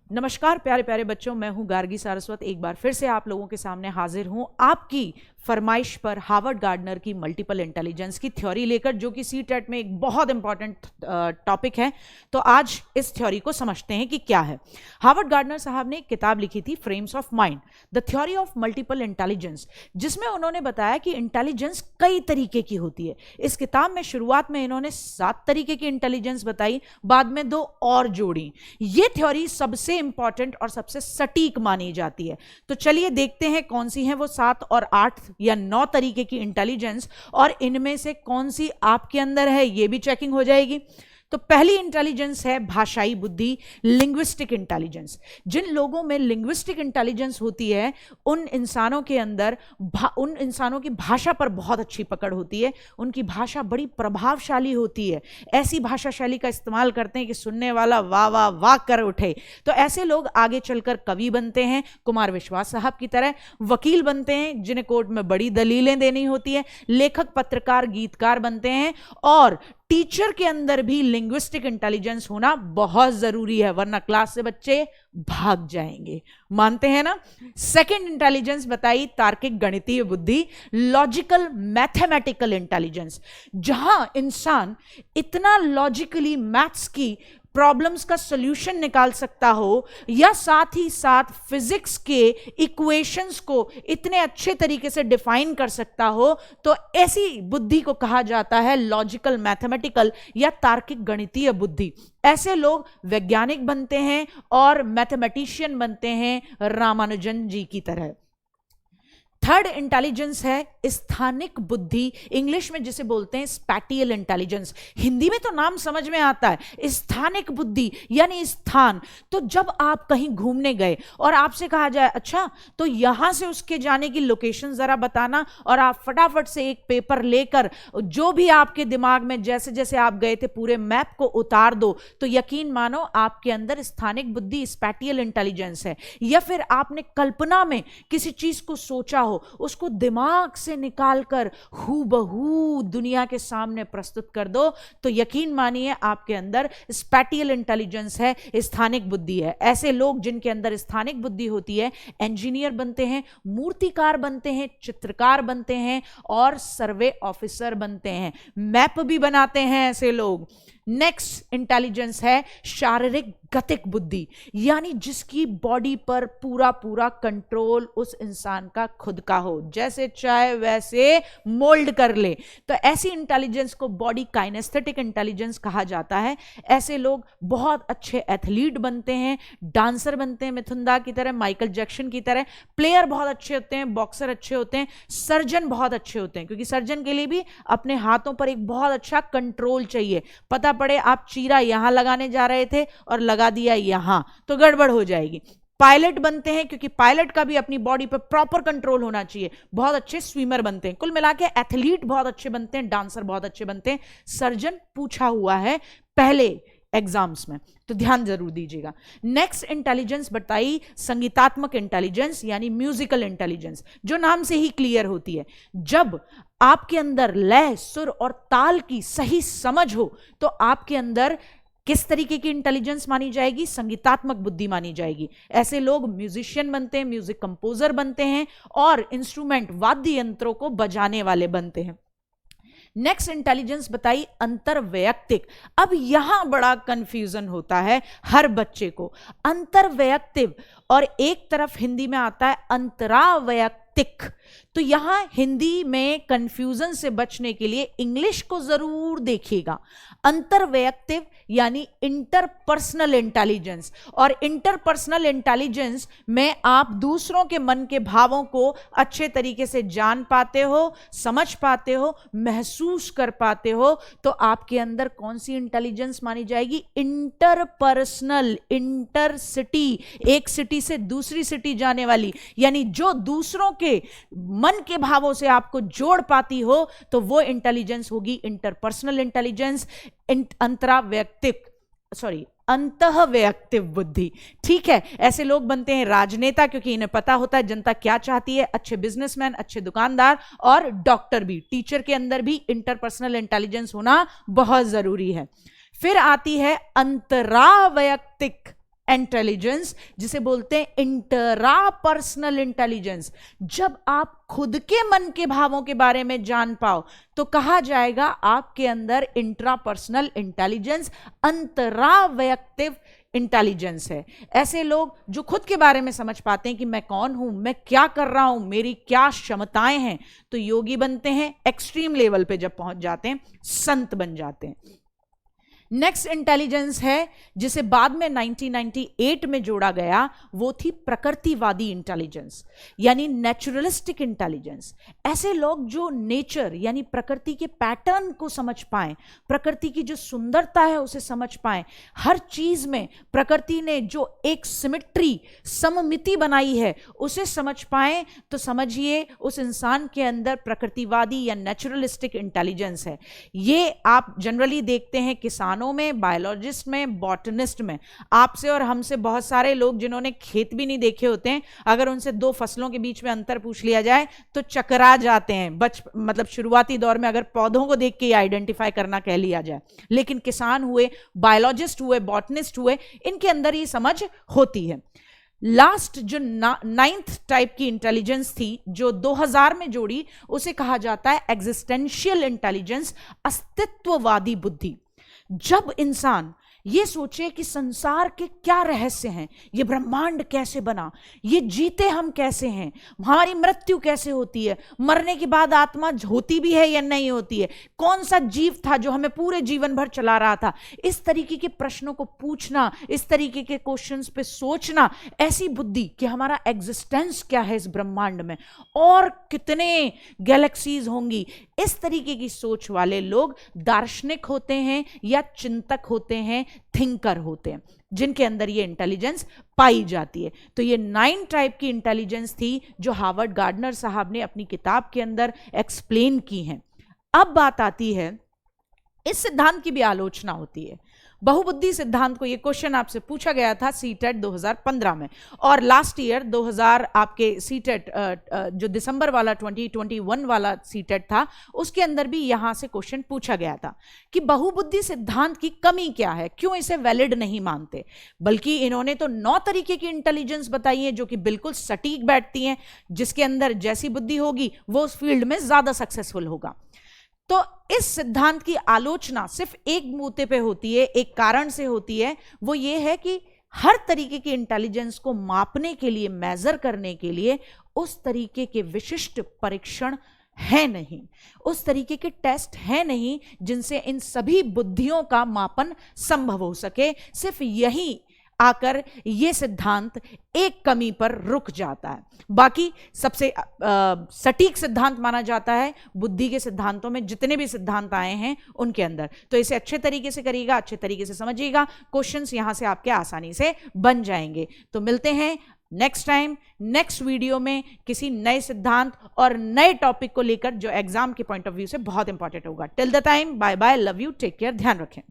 नमस्कार प्यारे प्यारे बच्चों, मैं हूं गार्गी सारस्वत। एक बार फिर से आप लोगों के सामने हाजिर हूं आपकी फरमाइश पर हार्वर्ड गार्डनर की मल्टीपल इंटेलिजेंस की थ्योरी लेकर, जो कि सीटेट में एक बहुत इंपॉर्टेंट टॉपिक है। तो आज इस थ्योरी को समझते हैं कि क्या है। हार्वर्ड गार्डनर साहब ने एक किताब लिखी थी, frames of mind, the theory of multiple intelligence, जिसमें उन्होंने बताया कि इंटेलिजेंस कई तरीके की होती है। इस किताब में शुरुआत में इन्होंने 7 तरीके की इंटेलिजेंस बताई, बाद में 2 और जोड़ी। ये थ्योरी सबसे इंपॉर्टेंट और सबसे सटीक मानी जाती है। तो चलिए देखते हैं कौन सी है वो 7 और 8 या 9 तरीके की इंटेलिजेंस, और इनमें से कौन सी आपके अंदर है ये भी चेकिंग हो जाएगी। तो पहली इंटेलिजेंस है भाषाई बुद्धि, लिंग्विस्टिक इंटेलिजेंस। जिन लोगों में लिंग्विस्टिक इंटेलिजेंस होती है उन इंसानों के अंदर उन इंसानों की भाषा पर बहुत अच्छी पकड़ होती है, उनकी भाषा बड़ी प्रभावशाली होती है, ऐसी भाषा शैली का इस्तेमाल करते हैं कि सुनने वाला वाह वाह वाह कर उठे। तो ऐसे लोग आगे चलकर कवि बनते हैं, कुमार विश्वास साहब की तरह, वकील बनते हैं जिन्हें कोर्ट में बड़ी दलीलें देनी होती है, लेखक, पत्रकार, गीतकार बनते हैं, और टीचर के अंदर भी लिंग्विस्टिक इंटेलिजेंस होना बहुत जरूरी है, वरना क्लास से बच्चे भाग जाएंगे। मानते हैं ना। सेकंड इंटेलिजेंस बताई तार्किक गणितीय बुद्धि, लॉजिकल मैथमेटिकल इंटेलिजेंस, जहां इंसान इतना लॉजिकली मैथ्स की प्रॉब्लम्स का सॉल्यूशन निकाल सकता हो, या साथ ही साथ फिजिक्स के इक्वेशंस को इतने अच्छे तरीके से डिफाइन कर सकता हो, तो ऐसी बुद्धि को कहा जाता है लॉजिकल मैथमेटिकल या तार्किक गणितीय बुद्धि। ऐसे लोग वैज्ञानिक बनते हैं और मैथमेटिशियन बनते हैं, रामानुजन जी की तरह। थर्ड इंटेलिजेंस है स्थानिक बुद्धि, इंग्लिश में जिसे बोलते हैं स्पैटियल इंटेलिजेंस। हिंदी में तो नाम समझ में आता है, स्थानिक बुद्धि यानी स्थान। तो जब आप कहीं घूमने गए और आपसे कहा जाए अच्छा तो यहां से उसके जाने की लोकेशन जरा बताना, और आप फटाफट से एक पेपर लेकर जो भी आपके दिमाग में जैसे जैसे आप गए थे पूरे मैप को उतार दो, तो यकीन मानो आपके अंदर स्थानिक बुद्धि, स्पैटियल इंटेलिजेंस है। या फिर आपने कल्पना में किसी चीज को सोचा हो, उसको दिमाग से निकालकर हूबहू दुनिया के सामने प्रस्तुत कर दो, तो यकीन मानिए आपके अंदर स्पैटियल इंटेलिजेंस है, स्थानिक बुद्धि है। ऐसे लोग जिनके अंदर स्थानिक बुद्धि होती है, इंजीनियर बनते हैं, मूर्तिकार बनते हैं, चित्रकार बनते हैं, और सर्वे ऑफिसर बनते हैं, मैप भी बनाते हैं ऐसे लोग। नेक्स्ट इंटेलिजेंस है शारीरिक गतिक बुद्धि, यानी जिसकी बॉडी पर पूरा पूरा कंट्रोल उस इंसान का खुद का हो, जैसे चाहे वैसे मोल्ड कर ले। तो ऐसी इंटेलिजेंस को बॉडी काइनेस्थेटिक इंटेलिजेंस कहा जाता है। ऐसे लोग बहुत अच्छे एथलीट बनते हैं, डांसर बनते हैं मिथुन दा की तरह, माइकल जैक्सन की तरह, प्लेयर बहुत अच्छे होते हैं, बॉक्सर अच्छे होते हैं, सर्जन बहुत अच्छे होते हैं, क्योंकि सर्जन के लिए भी अपने हाथों पर एक बहुत अच्छा कंट्रोल चाहिए। पता पड़े आप चीरा यहां लगाने जा रहे थे और लगा दिया यहां, तो गड़बड़ हो जाएगी। पायलट बनते हैं क्योंकि पायलट का भी अपनी बॉडी पर प्रॉपर कंट्रोल होना चाहिए। बहुत अच्छे स्विमर बनते हैं। कुल मिला के एथलीट बहुत अच्छे बनते हैं, डांसर बहुत अच्छे बनते हैं, सर्जन पूछा हुआ है पहले एग्जाम्स में, तो ध्यान जरूर दीजिएगा। नेक्स्ट इंटेलिजेंस बताई संगीतात्मक इंटेलिजेंस, यानी म्यूजिकल इंटेलिजेंस, जो नाम से ही क्लियर होती है। जब आपके अंदर लय, सुर और ताल की सही समझ हो, तो आपके अंदर किस तरीके की इंटेलिजेंस मानी जाएगी? संगीतात्मक बुद्धि मानी जाएगी। ऐसे लोग म्यूजिशियन बनते हैं, म्यूजिक कंपोजर बनते हैं, और इंस्ट्रूमेंट, वाद्य यंत्रों को बजाने वाले बनते हैं। नेक्स्ट इंटेलिजेंस बताई अंतरवैयक्तिक। अब यहां बड़ा कंफ्यूजन होता है हर बच्चे को। अंतरवैयक्तिक और एक तरफ हिंदी में आता है अंतरावैयक्तिक। तो यहां हिंदी में कंफ्यूजन से बचने के लिए इंग्लिश को जरूर देखिएगा। अंतरवैयक्तिक यानी इंटरपर्सनल इंटेलिजेंस, और इंटरपर्सनल इंटेलिजेंस में आप दूसरों के मन के भावों को अच्छे तरीके से जान पाते हो, समझ पाते हो, महसूस कर पाते हो। तो आपके अंदर कौन सी इंटेलिजेंस मानी जाएगी? इंटरपर्सनल, इंटर सिटी, एक सिटी से दूसरी सिटी जाने वाली, यानी जो दूसरों के मन के भावों से आपको जोड़ पाती हो, तो वो इंटेलिजेंस होगी इंटरपर्सनल इंटेलिजेंस। अंतःवैयक्तिक बुद्धि, ठीक है। ऐसे लोग बनते हैं राजनेता, क्योंकि इन्हें पता होता है जनता क्या चाहती है, अच्छे बिजनेसमैन, अच्छे दुकानदार, और डॉक्टर भी। टीचर के अंदर भी इंटरपर्सनल इंटेलिजेंस होना बहुत जरूरी है। फिर आती है अंतरावैयक्तिक इंटेलिजेंस, जिसे बोलते हैं इंट्रापर्सनल इंटेलिजेंस। जब आप खुद के मन के भावों के बारे में जान पाओ तो कहा जाएगा आपके अंदर इंट्रापर्सनल इंटेलिजेंस, अंतरावैयक्तिक इंटेलिजेंस है। ऐसे लोग जो खुद के बारे में समझ पाते हैं कि मैं कौन हूं, मैं क्या कर रहा हूं, मेरी क्या क्षमताएं हैं, तो योगी बनते हैं। एक्सट्रीम लेवल पे जब पहुंच जाते हैं संत बन जाते हैं। नेक्स्ट इंटेलिजेंस है जिसे बाद में 1998 में जोड़ा गया, वो थी प्रकृतिवादी इंटेलिजेंस, यानी नेचुरलिस्टिक इंटेलिजेंस। ऐसे लोग जो नेचर यानी प्रकृति के पैटर्न को समझ पाएं, प्रकृति की जो सुंदरता है उसे समझ पाएं, हर चीज में प्रकृति ने जो एक सिमेट्री, सममिति बनाई है उसे समझ पाएं, तो समझिए उस इंसान के अंदर प्रकृतिवादी या नेचुरलिस्टिक इंटेलिजेंस है। ये आप जनरली देखते हैं किसानों में, बायोलॉजिस्ट में, बॉटनिस्ट में। आपसे और हमसे बहुत सारे लोग जिन्होंने खेत भी नहीं देखे होते हैं, अगर उनसे दो फसलों के बीच में अंतर पूछ लिया जाए तो चकरा जाते हैं। मतलब शुरुआती दौर में अगर पौधों को देख के आइडेंटिफाई करना कह लिया जाए, लेकिन किसान हुए, बायोलॉजिस्ट हुए, बॉटनिस्ट हुए, इनके अंदर ये समझ होती है। लास्ट जो 9th टाइप की इंटेलिजेंस थी जो 2000 में जोड़ी, उसे कहा जाता है एग्जिस्टेंशियल इंटेलिजेंस, अस्तित्ववादी बुद्धि। जब इंसान ये सोचे कि संसार के क्या रहस्य हैं, ये ब्रह्मांड कैसे बना, ये जीते हम कैसे हैं, हमारी मृत्यु कैसे होती है, मरने के बाद आत्मा होती भी है या नहीं होती है, कौन सा जीव था जो हमें पूरे जीवन भर चला रहा था, इस तरीके के प्रश्नों को पूछना, इस तरीके के क्वेश्चंस पे सोचना, ऐसी बुद्धि कि हमारा एग्जिस्टेंस क्या है इस ब्रह्मांड में और कितने गैलेक्सीज होंगी, इस तरीके की सोच वाले लोग दार्शनिक होते हैं या चिंतक होते हैं, थिंकर होते हैं, जिनके अंदर ये इंटेलिजेंस पाई जाती है। तो ये 9 टाइप की इंटेलिजेंस थी जो हार्वर्ड गार्डनर साहब ने अपनी किताब के अंदर एक्सप्लेन की हैं। अब बात आती है, इस सिद्धांत की भी आलोचना होती है। बहुबुद्धि सिद्धांत को ये क्वेश्चन आपसे पूछा गया था सीटेट 2015 में, और लास्ट ईयर 2000 आपके सीटेट जो दिसंबर वाला 2021 वाला सीटेट था, उसके अंदर भी यहां से क्वेश्चन पूछा गया था कि बहुबुद्धि सिद्धांत की कमी क्या है, क्यों इसे वैलिड नहीं मानते। बल्कि इन्होंने तो 9 तरीके की इंटेलिजेंस बताई है जो कि बिल्कुल सटीक बैठती हैं, जिसके अंदर जैसी बुद्धि होगी वो उस फील्ड में ज्यादा सक्सेसफुल होगा। तो इस सिद्धांत की आलोचना सिर्फ एक मुद्दे पे होती है, एक कारण से होती है, वो ये है कि हर तरीके की इंटेलिजेंस को मापने के लिए, मेजर करने के लिए उस तरीके के विशिष्ट परीक्षण है नहीं, उस तरीके के टेस्ट है नहीं जिनसे इन सभी बुद्धियों का मापन संभव हो सके। सिर्फ यही आकर यह सिद्धांत एक कमी पर रुक जाता है। बाकी सबसे सटीक सिद्धांत माना जाता है बुद्धि के सिद्धांतों में, जितने भी सिद्धांत आए हैं उनके अंदर। तो इसे अच्छे तरीके से करिएगा, अच्छे तरीके से समझिएगा, क्वेश्चंस यहां से आपके आसानी से बन जाएंगे। तो मिलते हैं नेक्स्ट टाइम, नेक्स्ट वीडियो में किसी नए सिद्धांत और नए टॉपिक को लेकर जो एग्जाम के पॉइंट ऑफ व्यू से बहुत इंपॉर्टेंट होगा। Till the time, bye bye, love you, take care, ध्यान रखें।